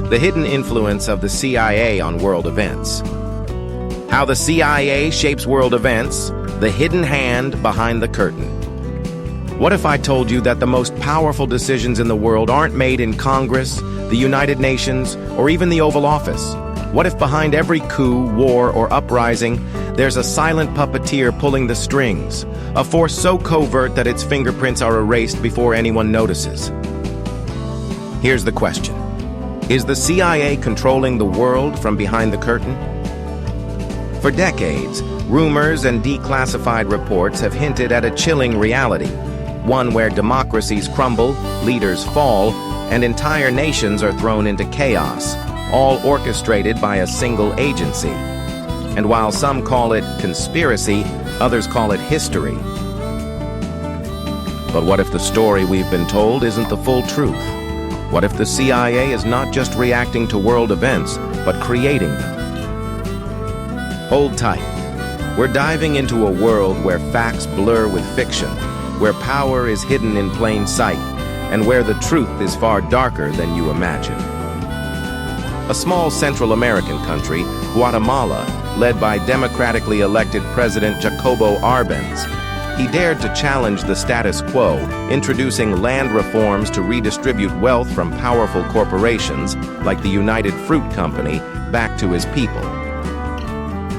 The hidden influence of the CIA on world events. How the CIA shapes world events, the hidden hand behind the curtain. What if I told you that the most powerful decisions in the world aren't made in Congress, the United Nations, or even the Oval Office? What if behind every coup, war, or uprising, there's a silent puppeteer pulling the strings, a force so covert that its fingerprints are erased before anyone notices? Here's the question. Is the CIA controlling the world from behind the curtain? For decades, rumors and declassified reports have hinted at a chilling reality, one where democracies crumble, leaders fall, and entire nations are thrown into chaos, all orchestrated by a single agency. And while some call it conspiracy, others call it history. But what if the story we've been told isn't the full truth? What if the CIA is not just reacting to world events, but creating them? Hold tight. We're diving into a world where facts blur with fiction, where power is hidden in plain sight, and where the truth is far darker than you imagine. A small Central American country, Guatemala, led by democratically elected President Jacobo Arbenz, he dared to challenge the status quo, introducing land reforms to redistribute wealth from powerful corporations, like the United Fruit Company, back to his people.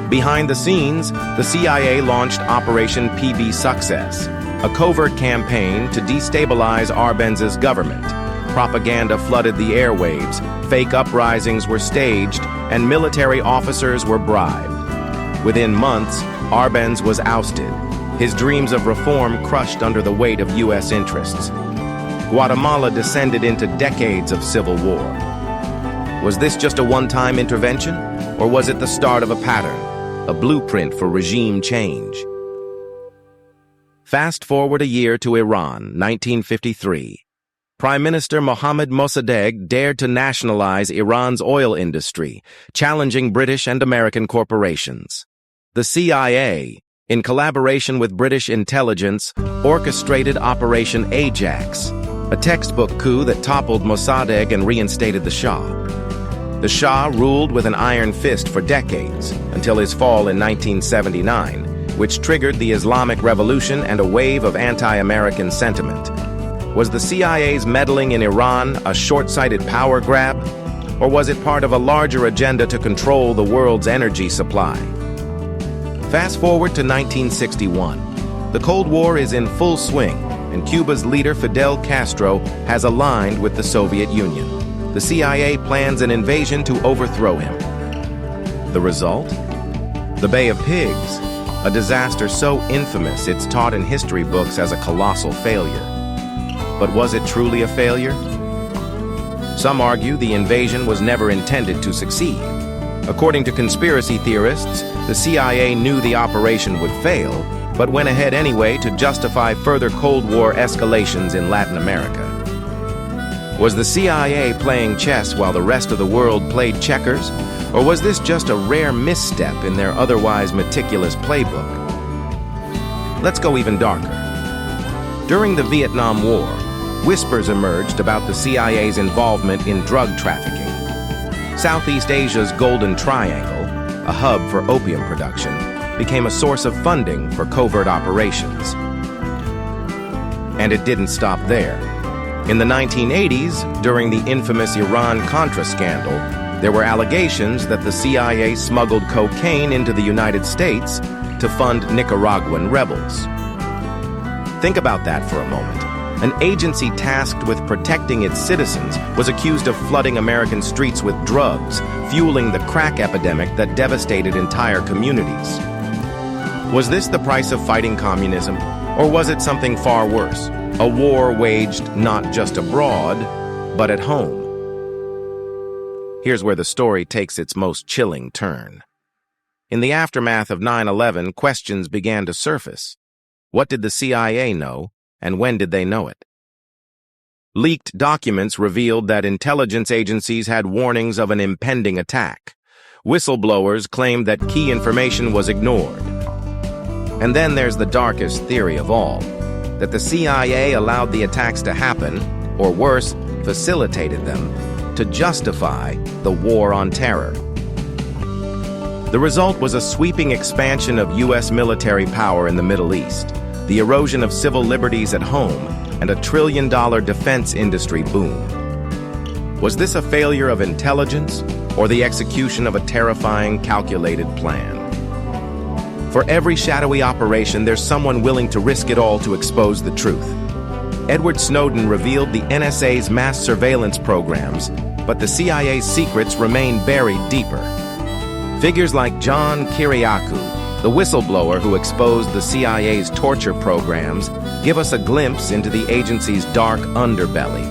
Behind the scenes, the CIA launched Operation PB Success, a covert campaign to destabilize Arbenz's government. Propaganda flooded the airwaves, fake uprisings were staged, and military officers were bribed. Within months, Arbenz was ousted, his dreams of reform crushed under the weight of U.S. interests. Guatemala descended into decades of civil war. Was this just a one-time intervention, or was it the start of a pattern, a blueprint for regime change? Fast forward a year to Iran, 1953. Prime Minister Mohammad Mossadegh dared to nationalize Iran's oil industry, challenging British and American corporations. The CIA, in collaboration with British intelligence, orchestrated Operation Ajax, a textbook coup that toppled Mossadegh and reinstated the Shah. The Shah ruled with an iron fist for decades, until his fall in 1979, which triggered the Islamic Revolution and a wave of anti-American sentiment. Was the CIA's meddling in Iran a short-sighted power grab, or was it part of a larger agenda to control the world's energy supply? Fast forward to 1961. The Cold War is in full swing, and Cuba's leader Fidel Castro has aligned with the Soviet Union. The CIA plans an invasion to overthrow him. The result? The Bay of Pigs, a disaster so infamous it's taught in history books as a colossal failure. But was it truly a failure? Some argue the invasion was never intended to succeed. According to conspiracy theorists, the CIA knew the operation would fail, but went ahead anyway to justify further Cold War escalations in Latin America. Was the CIA playing chess while the rest of the world played checkers, or was this just a rare misstep in their otherwise meticulous playbook? Let's go even darker. During the Vietnam War, whispers emerged about the CIA's involvement in drug trafficking. Southeast Asia's Golden Triangle, a hub for opium production, became a source of funding for covert operations. And it didn't stop there. In the 1980s, during the infamous Iran-Contra scandal, there were allegations that the CIA smuggled cocaine into the United States to fund Nicaraguan rebels. Think about that for a moment. An agency tasked with protecting its citizens was accused of flooding American streets with drugs, fueling the crack epidemic that devastated entire communities. Was this the price of fighting communism, or was it something far worse? A war waged not just abroad, but at home. Here's where the story takes its most chilling turn. In the aftermath of 9/11, questions began to surface. What did the CIA know, and when did they know it? Leaked documents revealed that intelligence agencies had warnings of an impending attack. Whistleblowers claimed that key information was ignored. And then there's the darkest theory of all, that the CIA allowed the attacks to happen, or worse, facilitated them, to justify the war on terror. The result was a sweeping expansion of U.S. military power in the Middle East, the erosion of civil liberties at home, and a trillion-dollar defense industry boom. Was this a failure of intelligence or the execution of a terrifying, calculated plan? For every shadowy operation, there's someone willing to risk it all to expose the truth. Edward Snowden revealed the NSA's mass surveillance programs, but the CIA's secrets remain buried deeper. Figures like John Kiriakou, the whistleblower who exposed the CIA's torture programs, give us a glimpse into the agency's dark underbelly.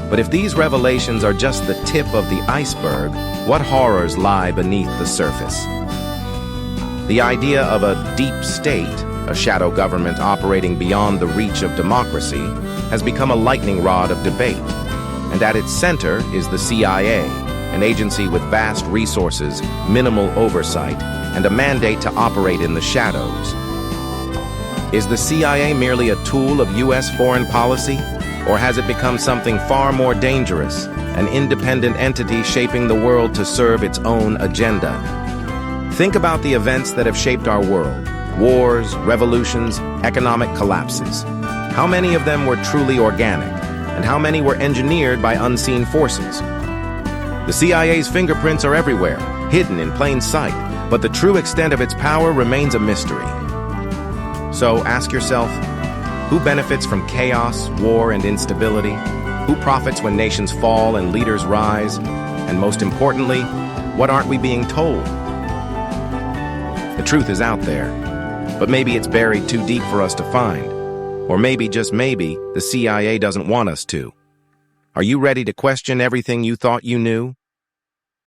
But if these revelations are just the tip of the iceberg, what horrors lie beneath the surface? The idea of a deep state, a shadow government operating beyond the reach of democracy, has become a lightning rod of debate. And at its center is the CIA, an agency with vast resources, minimal oversight, and a mandate to operate in the shadows. Is the CIA merely a tool of U.S. foreign policy, or has it become something far more dangerous, an independent entity shaping the world to serve its own agenda? Think about the events that have shaped our world: wars, revolutions, economic collapses. How many of them were truly organic, and how many were engineered by unseen forces? The CIA's fingerprints are everywhere, hidden in plain sight, but the true extent of its power remains a mystery. So ask yourself, who benefits from chaos, war, and instability? Who profits when nations fall and leaders rise? And most importantly, what aren't we being told? The truth is out there, but maybe it's buried too deep for us to find. Or maybe, just maybe, the CIA doesn't want us to. Are you ready to question everything you thought you knew?